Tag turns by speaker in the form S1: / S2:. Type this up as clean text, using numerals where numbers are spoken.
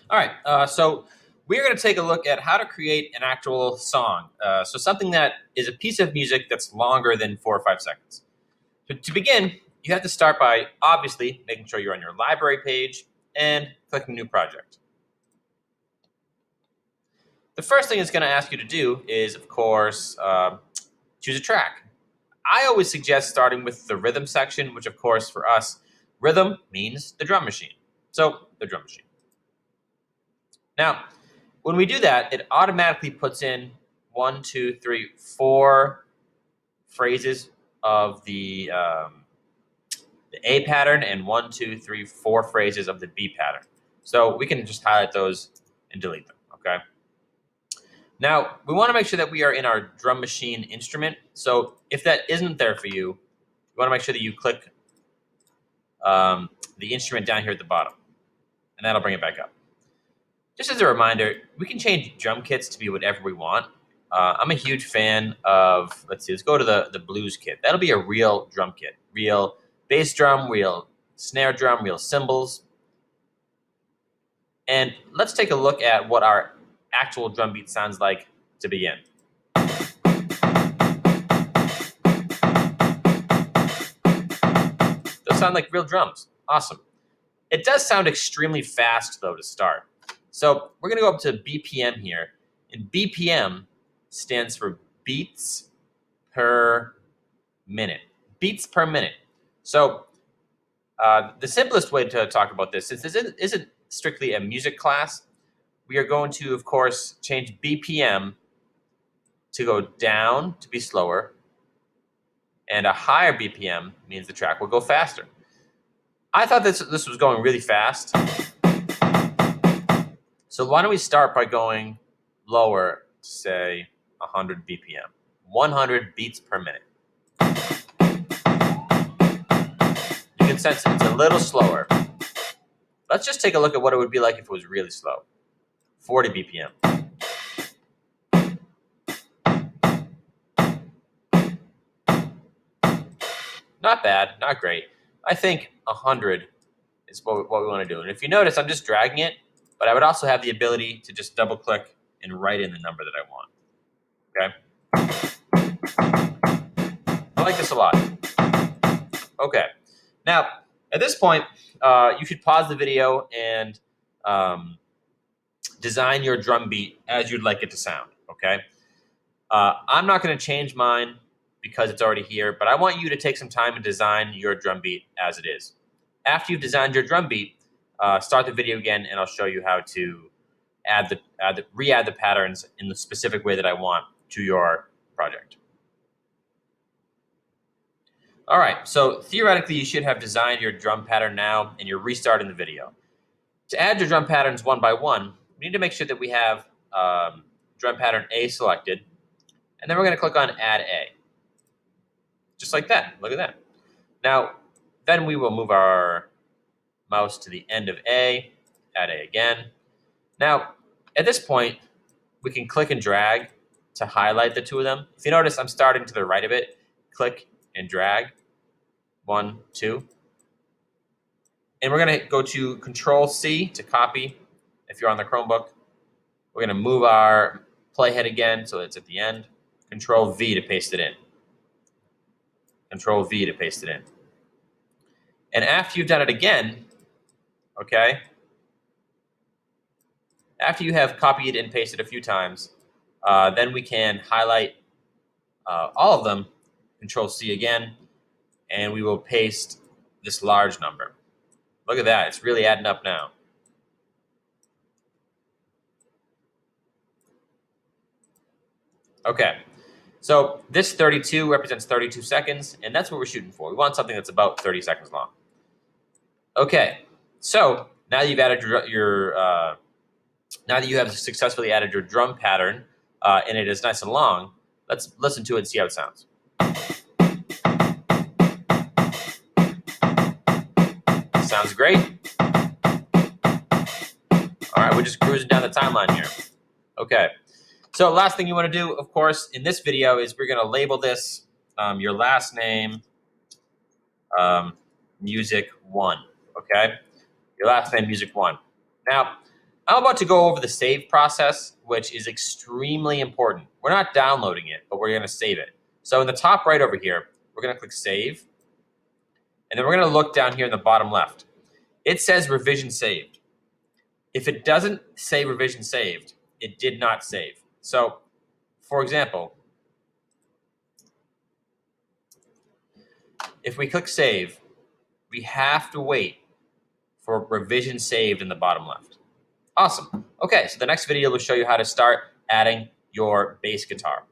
S1: All right, so we're going to take a look at how to create an actual song. So something that is a piece of music that's longer than 4 or 5 seconds. So to begin, you have to start by obviously making sure you're on your library page and clicking New Project. The first thing it's going to ask you to do is, of course, choose a track. I always suggest starting with the rhythm section, which of course for us, rhythm means the drum machine. So the drum machine. Now, when we do that, it automatically puts in 1, 2, 3, 4 phrases of the A pattern and 1, 2, 3, 4 phrases of the B pattern. So we can just highlight those and delete them, okay? Now, we want to make sure that we are in our drum machine instrument. So if that isn't there for you, you want to make sure that you click the instrument down here at the bottom, and that'll bring it back up. Just as a reminder, we can change drum kits to be whatever we want. I'm a huge fan of, let's go to the blues kit. That'll be a real drum kit. Real bass drum, real snare drum, real cymbals. And let's take a look at what our actual drum beat sounds like to begin. Those sound like real drums. Awesome. It does sound extremely fast, though, to start. So we're going to go up to BPM here. And BPM stands for beats per minute. Beats per minute. So the simplest way to talk about this, since this isn't strictly a music class, we are going to, of course, change BPM to go down to be slower. And a higher BPM means the track will go faster. I thought this was going really fast. So why don't we start by going lower to say 100 BPM, 100 beats per minute. You can sense it's a little slower. Let's just take a look at what it would be like if it was really slow. 40 BPM. Not bad, not great. I think 100 is what we want to do. And if you notice, I'm just dragging it, but I would also have the ability to just double click and write in the number that I want. Okay? I like this a lot. Okay. Now, at this point, you should pause the video and design your drum beat as you'd like it to sound, okay? I'm not going to change mine because it's already here, but I want you to take some time and design your drum beat as it is. After you've designed your drum beat, start the video again, and I'll show you how to re-add the patterns in the specific way that I want to your project. All right, so theoretically, you should have designed your drum pattern now, and you're restarting the video. To add your drum patterns one by one, we need to make sure that we have drum pattern A selected, and then we're going to click on Add A. Just like that. Look at that. Now, then we will move our mouse to the end of A, add A again. Now, at this point, we can click and drag to highlight the two of them. If you notice, I'm starting to the right of it. Click and drag. 1, 2. And we're going to go to Control-C to copy if you're on the Chromebook. We're going to move our playhead again so it's at the end. Control-V to paste it in. Control-V to paste it in. And after you've done it again, okay, after you have copied and pasted a few times, then we can highlight all of them, Control-C again, and we will paste this large number. Look at that. It's really adding up now. Okay. So this 32 represents 32 seconds, and that's what we're shooting for. We want something that's about 30 seconds long. Okay. So now you've added now that you have successfully added your drum pattern, and it is nice and long, let's listen to it and see how it sounds. Sounds great. All right, we're just cruising down the timeline here. Okay. So last thing you want to do, of course, in this video is we're going to label this your last name, music 1. Okay. Your last name, music 1. Now, I'm about to go over the save process, which is extremely important. We're not downloading it, but we're going to save it. So in the top right over here, we're going to click Save. And then we're going to look down here in the bottom left. It says revision saved. If it doesn't say revision saved, it did not save. So, for example, if we click Save, we have to wait for revision saved in the bottom left. Awesome. Okay, so the next video will show you how to start adding your bass guitar.